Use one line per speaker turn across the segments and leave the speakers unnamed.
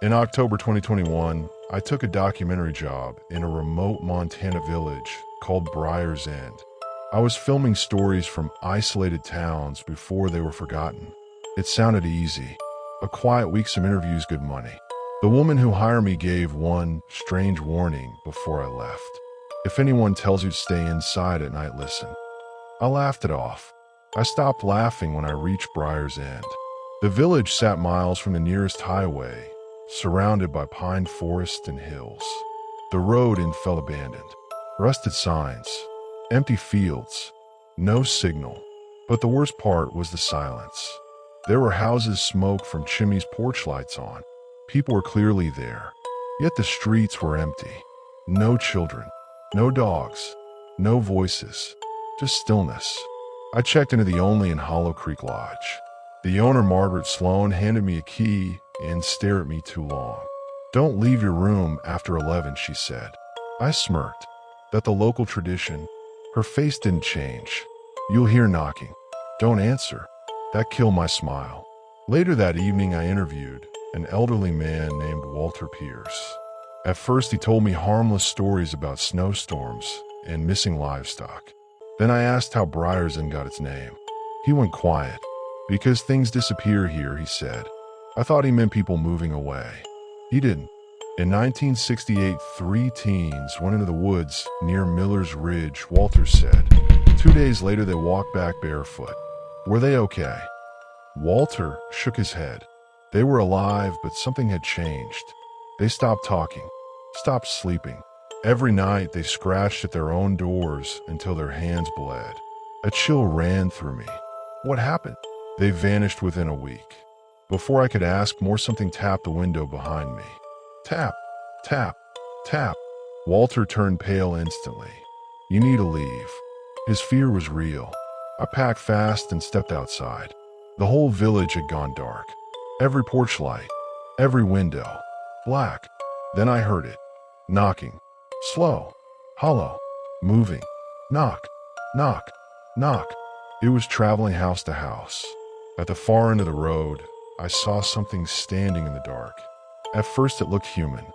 In October 2021, I took a documentary job in a remote Montana village called Briar's End. I was filming stories from isolated towns before they were forgotten. It sounded easy. A quiet week, some interviews, good money. The woman who hired me gave one strange warning before I left. If anyone tells you to stay inside at night, listen. I laughed it off. I stopped laughing when I reached Briar's End. The village sat miles from the nearest highway, surrounded by pine forest and hills. The road in fell abandoned. Rusted signs, empty fields, no signal. But the worst part was the silence. There were houses, smoke from chimneys, porch lights on. People were clearly there, yet the streets were empty. No children, no dogs, no voices, just stillness. I checked into the only in Hollow Creek Lodge. The owner, Margaret Sloan, handed me a key and stared at me too long. "Don't leave your room after 11, she said. I smirked. That the local tradition? Her face didn't change. "You'll hear knocking. Don't answer." That killed my smile. Later that evening, I interviewed an elderly man named Walter Pierce. At first, he told me harmless stories about snowstorms and missing livestock. Then I asked how Briar's End got its name. He went quiet. "Because things disappear here," he said. I thought he meant people moving away. He didn't. In 1968, 3 teens went into the woods near Miller's Ridge, Walter said. 2 days later, they walked back barefoot. Were they okay? Walter shook his head. They were alive, but something had changed. They stopped talking, stopped sleeping. Every night, they scratched at their own doors until their hands bled. A chill ran through me. What happened? They vanished within a week. Before I could ask more, something tapped the window behind me. Tap, tap, tap. Walter turned pale instantly. "You need to leave." His fear was real. I packed fast and stepped outside. The whole village had gone dark. Every porch light, every window, black. Then I heard it. Knocking. Slow. Hollow. Moving. Knock. Knock. Knock. It was traveling house to house. At the far end of the road, I saw something standing in the dark. At first it looked human.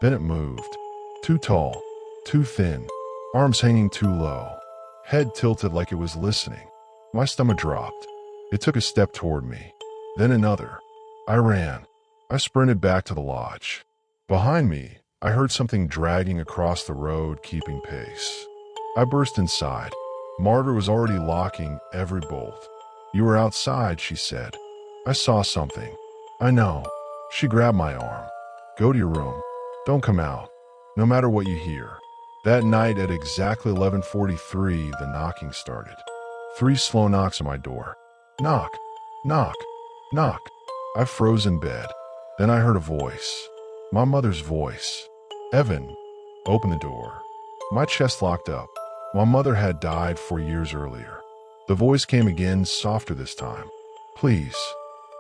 Then it moved. Too tall. Too thin. Arms hanging too low. Head tilted like it was listening. My stomach dropped. It took a step toward me. Then another. I ran. I sprinted back to the lodge. Behind me, I heard something dragging across the road, keeping pace. I burst inside. Margaret was already locking every bolt. "You were outside," she said. "I saw something." "I know." She grabbed my arm. "Go to your room. Don't come out, no matter what you hear." That night at exactly 11:43, the knocking started. 3 slow knocks on my door. Knock, knock, knock. I froze in bed. Then I heard a voice. My mother's voice. "Evan, open the door." My chest locked up. My mother had died 4 years earlier. The voice came again, softer this time. "Please,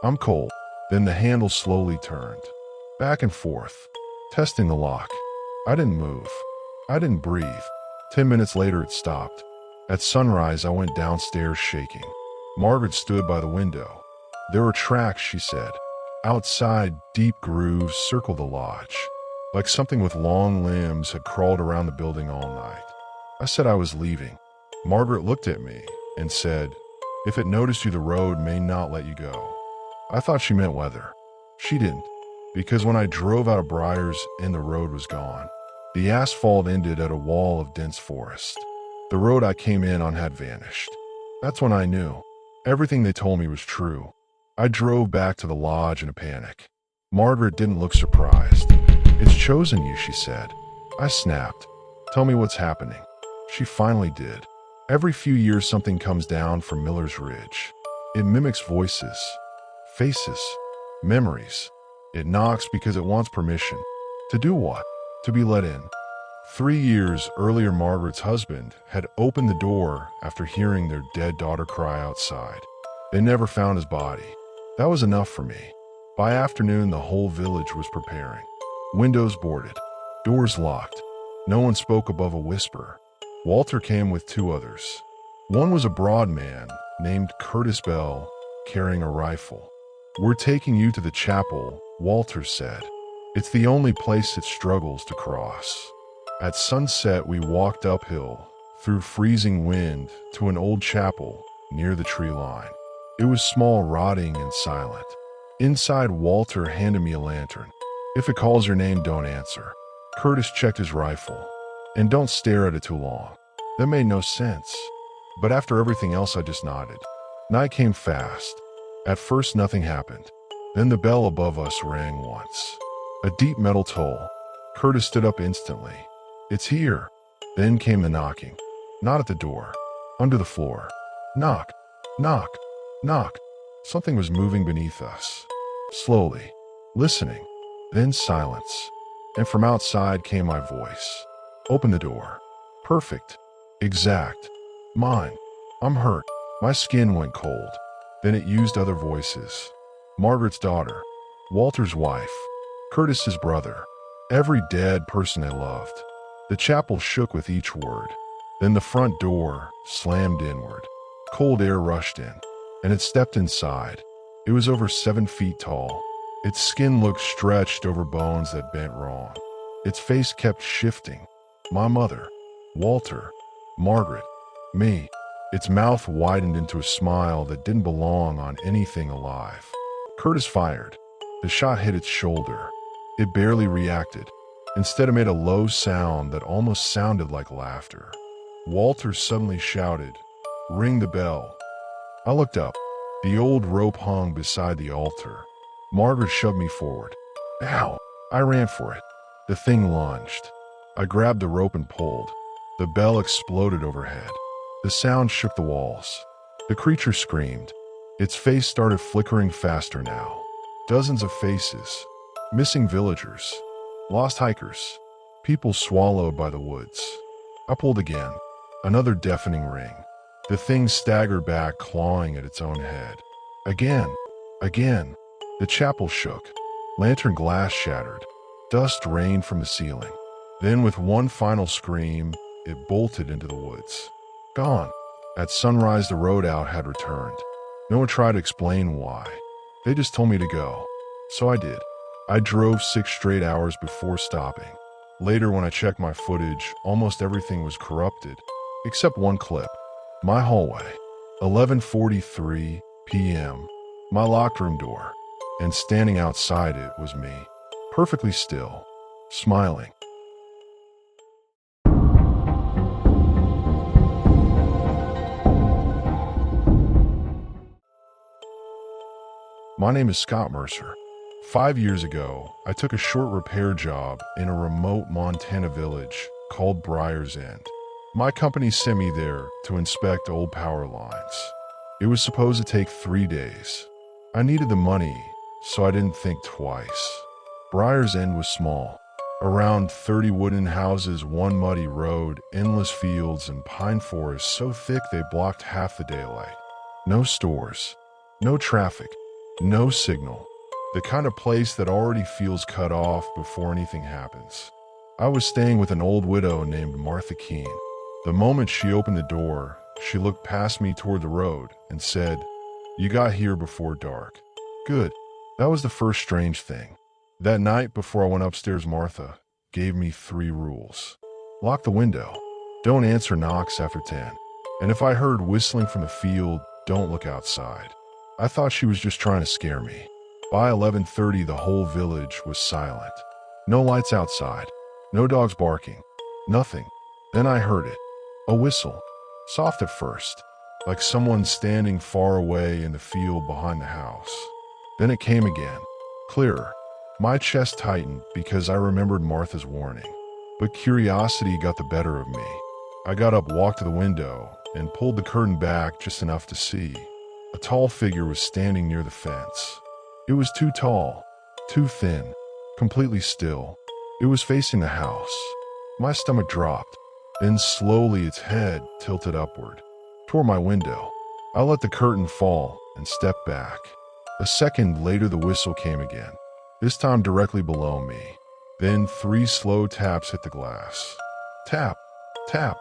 I'm cold." Then the handle slowly turned. Back and forth, testing the lock. I didn't move. I didn't breathe. 10 minutes later, it stopped. At sunrise, I went downstairs shaking. Margaret stood by the window. "There were tracks," she said. Outside, deep grooves circled the lodge. Like something with long limbs had crawled around the building all night. I said I was leaving. Margaret looked at me and said, "If it noticed you, the road may not let you go." I thought she meant weather. She didn't, because when I drove out of Briar's End, the road was gone. The asphalt ended at a wall of dense forest. The road I came in on had vanished. That's when I knew. Everything they told me was true. I drove back to the lodge in a panic. Margaret didn't look surprised. "It's chosen you," she said. I snapped. "Tell me what's happening." She finally did. Every few years, something comes down from Miller's Ridge. It mimics voices, faces, memories. It knocks because it wants permission. To do what? To be let in. 3 years earlier, Margaret's husband had opened the door after hearing their dead daughter cry outside. They never found his body. That was enough for me. By afternoon, the whole village was preparing. Windows boarded, doors locked. No one spoke above a whisper. Walter came with 2 others. One was a broad man named Curtis Bell, carrying a rifle. "We're taking you to the chapel," Walter said. It's the only place it struggles to cross. At sunset, we walked uphill, through freezing wind, to an old chapel near the tree line. It was small, rotting, and silent. Inside, Walter handed me a lantern. If it calls your name, don't answer. Curtis checked his rifle. And don't stare at it too long. That made no sense. But after everything else, I just nodded. Night came fast. At first, nothing happened. Then the bell above us rang once. A deep metal toll. Curtis stood up instantly. It's here. Then came the knocking. Not at the door. Under the floor. Knock. Knock. Knock. Something was moving beneath us. Slowly. Listening. Then silence. And from outside came my voice. Open the door. Perfect. Exact. Mine. I'm hurt. My skin went cold. Then it used other voices. Margaret's daughter. Walter's wife. Curtis's brother. Every dead person I loved. The chapel shook with each word. Then the front door slammed inward. Cold air rushed in, and it stepped inside. It was over 7 feet tall. Its skin looked stretched over bones that bent wrong. Its face kept shifting. My mother, Walter, Margaret, me. Its mouth widened into a smile that didn't belong on anything alive. Curtis fired. The shot hit its shoulder. It barely reacted. Instead, it made a low sound that almost sounded like laughter. Walter suddenly shouted, "Ring the bell." I looked up. The old rope hung beside the altar. Margaret shoved me forward. Ow! I ran for it. The thing lunged. I grabbed the rope and pulled. The bell exploded overhead. The sound shook the walls. The creature screamed. Its face started flickering faster now. Dozens of faces. Missing villagers. Lost hikers. People swallowed by the woods. I pulled again. Another deafening ring. The thing staggered back, clawing at its own head. Again. Again. The chapel shook. Lantern glass shattered. Dust rained from the ceiling. Then, with one final scream, it bolted into the woods. Gone. At sunrise, the road out had returned. No one tried to explain why. They just told me to go. So I did. I drove 6 straight hours before stopping. Later, when I checked my footage, almost everything was corrupted, except one clip. My hallway. 11:43 p.m. My locked room door. And standing outside it was me. Perfectly still. Smiling. My name is Scott Mercer. 5 years ago, I took a short repair job in a remote Montana village called Briar's End. My company sent me there to inspect old power lines. It was supposed to take 3 days. I needed the money, so I didn't think twice. Briar's End was small. Around 30 wooden houses, one muddy road, endless fields, and pine forests so thick they blocked half the daylight. No stores, no traffic, no signal. The kind of place that already feels cut off before anything happens. I was staying with an old widow named Martha Keene. The moment she opened the door, she looked past me toward the road and said, "You got here before dark." Good. That was the first strange thing. That night before I went upstairs, Martha gave me 3 rules. Lock the window. Don't answer knocks after 10. And if I heard whistling from the field, don't look outside. I thought she was just trying to scare me. By 11:30, the whole village was silent. No lights outside. No dogs barking. Nothing. Then I heard it. A whistle. Soft at first, like someone standing far away in the field behind the house. Then it came again. Clearer. My chest tightened because I remembered Martha's warning. But curiosity got the better of me. I got up, walked to the window, and pulled the curtain back just enough to see. A tall figure was standing near the fence. It was too tall, too thin, completely still. It was facing the house. My stomach dropped. Then slowly its head tilted upward, toward my window. I let the curtain fall and stepped back. A second later, the whistle came again, this time directly below me. Then 3 slow taps hit the glass. Tap, tap,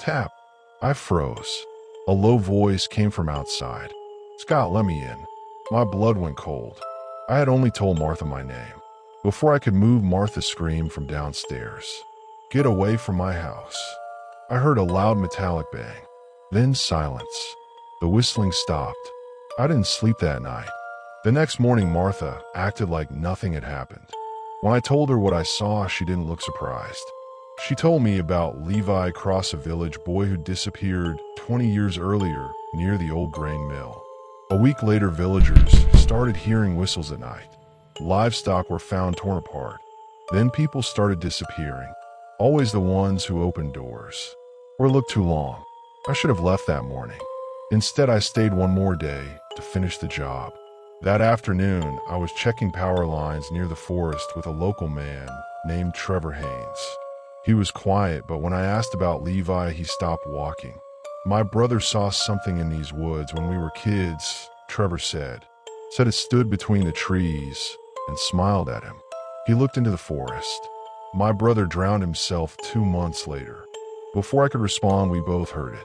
tap. I froze. A low voice came from outside. "Scott, let me in." My blood went cold. I had only told Martha my name. Before I could move, Martha screamed from downstairs, "Get away from my house." I heard a loud metallic bang, then silence. The whistling stopped. I didn't sleep that night. The next morning, Martha acted like nothing had happened. When I told her what I saw, she didn't look surprised. She told me about Levi Cross, a village boy who disappeared 20 years earlier near the old grain mill. A week later, villagers started hearing whistles at night. Livestock were found torn apart. Then people started disappearing, always the ones who opened doors or looked too long. I should have left that morning. Instead, I stayed one more day to finish the job. That afternoon, I was checking power lines near the forest with a local man named Trevor Haynes. He was quiet, but when I asked about Levi, he stopped walking. "My brother saw something in these woods when we were kids," Trevor said. It stood between the trees and smiled at him. He looked into the forest. "My brother drowned himself 2 months later." Before I could respond, we both heard it.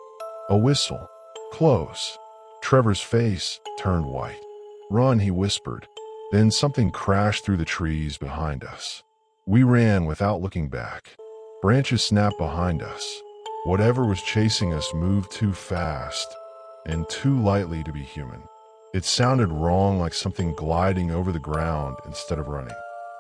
A whistle. Close. Trevor's face turned white. "Run," he whispered. Then something crashed through the trees behind us. We ran without looking back. Branches snapped behind us. Whatever was chasing us moved too fast and too lightly to be human. It sounded wrong, like something gliding over the ground instead of running.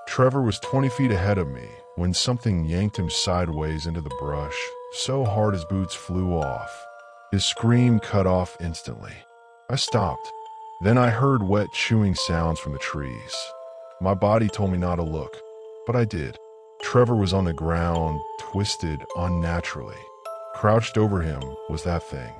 Trevor was 20 feet ahead of me when something yanked him sideways into the brush so hard his boots flew off. His scream cut off instantly. I stopped. Then I heard wet chewing sounds from the trees. My body told me not to look, but I did. Trevor was on the ground, twisted unnaturally. Crouched over him was that thing.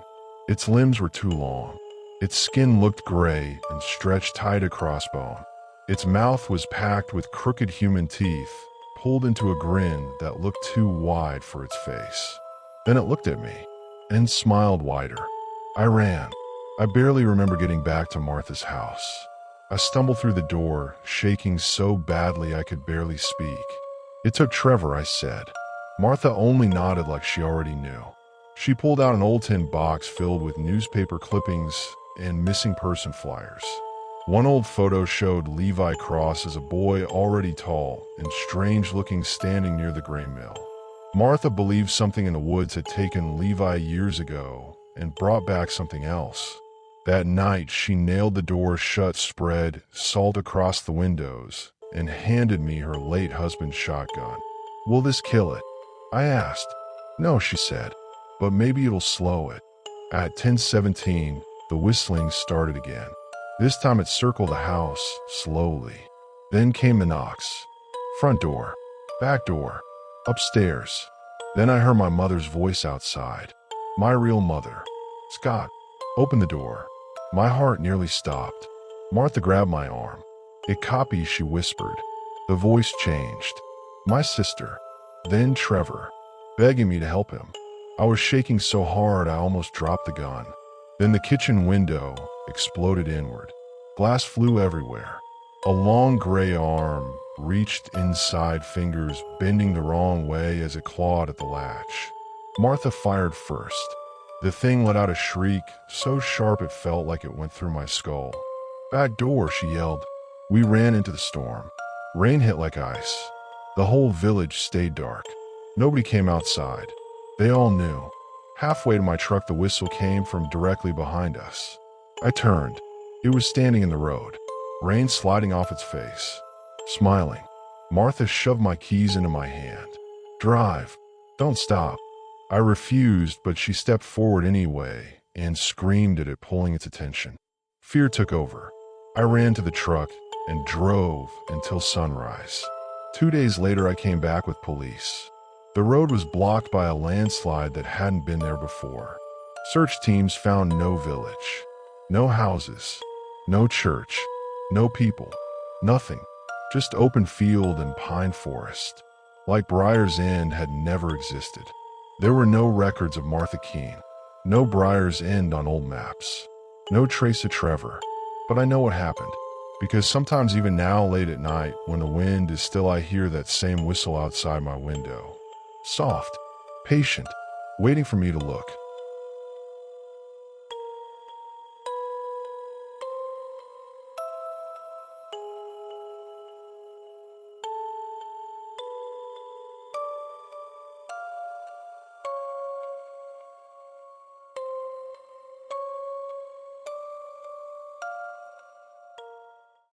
Its limbs were too long. Its skin looked gray and stretched tight across bone. Its mouth was packed with crooked human teeth, pulled into a grin that looked too wide for its face. Then it looked at me and smiled wider. I ran. I barely remember getting back to Martha's house. I stumbled through the door, shaking so badly I could barely speak. "It took Trevor," I said. Martha only nodded like she already knew. She pulled out an old tin box filled with newspaper clippings and missing person flyers. One old photo showed Levi Cross as a boy already tall and strange-looking, standing near the grain mill. Martha believed something in the woods had taken Levi years ago and brought back something else. That night, she nailed the door shut, spread salt across the windows, and handed me her late husband's shotgun. "Will this kill it?" I asked. "No," she said, "but maybe it'll slow it." At 10:17, the whistling started again. This time it circled the house slowly. Then came the knocks. Front door, back door, upstairs. Then I heard my mother's voice outside. My real mother. "Scott, open the door." My heart nearly stopped. Martha grabbed my arm. "It copies," she whispered. The voice changed. "My sister." Then Trevor, begging me to help him. I was shaking so hard I almost dropped the gun. Then the kitchen window exploded inward. Glass flew everywhere. A long gray arm reached inside, fingers bending the wrong way as it clawed at the latch. Martha fired first. The thing let out a shriek so sharp it felt like it went through my skull. "Back door," she yelled. We ran into the storm. Rain hit like ice. The whole village stayed dark. Nobody came outside. They all knew. Halfway to my truck, the whistle came from directly behind us. I turned. It was standing in the road, rain sliding off its face, smiling. Martha shoved my keys into my hand. "Drive. Don't stop." I refused, but she stepped forward anyway and screamed at it, pulling its attention. Fear took over. I ran to the truck and drove until sunrise. 2 days later, I came back with police. The road was blocked by a landslide that hadn't been there before. Search teams found no village, no houses, no church, no people, nothing, just open field and pine forest. Like Briar's End had never existed. There were no records of Martha Keene, no Briar's End on old maps, no trace of Trevor. But I know what happened, because sometimes even now late at night when the wind is still, I hear that same whistle outside my window. Soft, patient, waiting for me to look.